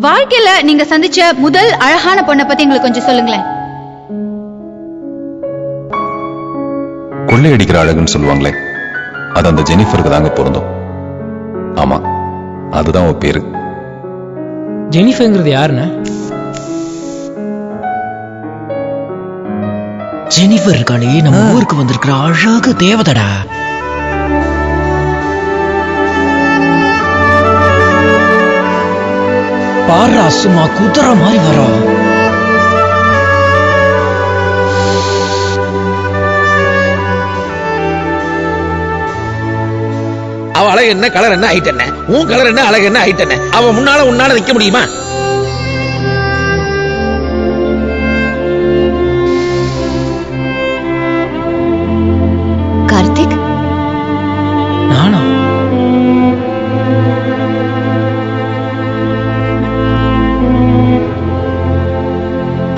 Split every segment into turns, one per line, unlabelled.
வாழ்க்கையில நீங்க சந்திச்ச முதல் அழகான பொண்ணை பத்தி எங்களுக்கு கொஞ்சம் சொல்லுங்களேன்.
கொள்ளையடிக்கிற அழகுன்னு சொல்லுவாங்களே, அது அந்த ஜெனிஃபருக்கு தாங்க பொருந்தும். ஆமா, அதுதான் உன் பேரு.
ஜெனிஃபர்ங்கிறது யாருன்னு?
ஜெனிஃபர் இருக்காளே, நம்ம ஊருக்கு வந்திருக்கிற அழகு தேவதடா. பாரா, சும்மா குதிரை மாதிரி வரா.
அவ அழகு என்ன, கலர் என்ன, ஹைட் என்ன? உன் கலர் என்ன, அழகு என்ன, ஹைட் என்ன? அவ முன்னால உன்னால நிக்க முடியுமா?
கார்த்திக்,
நானா?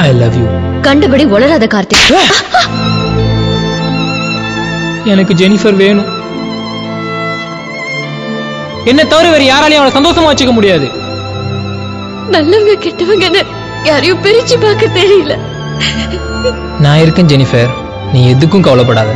I love you.
கண்டுபிடி உளராத கார்த்திக்.
எனக்கு ஜெனிஃபர் வேணும். என்ன தவிர வேற யாராலையும் அவளை சந்தோஷமா வச்சுக்க முடியாது.
நல்லவங்க கெட்டவங்கன்னு யாரையும் பிரிச்சு பார்க்க தெரியல.
நான் இருக்கேன் ஜெனிஃபர், நீ எதுக்கும் கவலைப்படாத.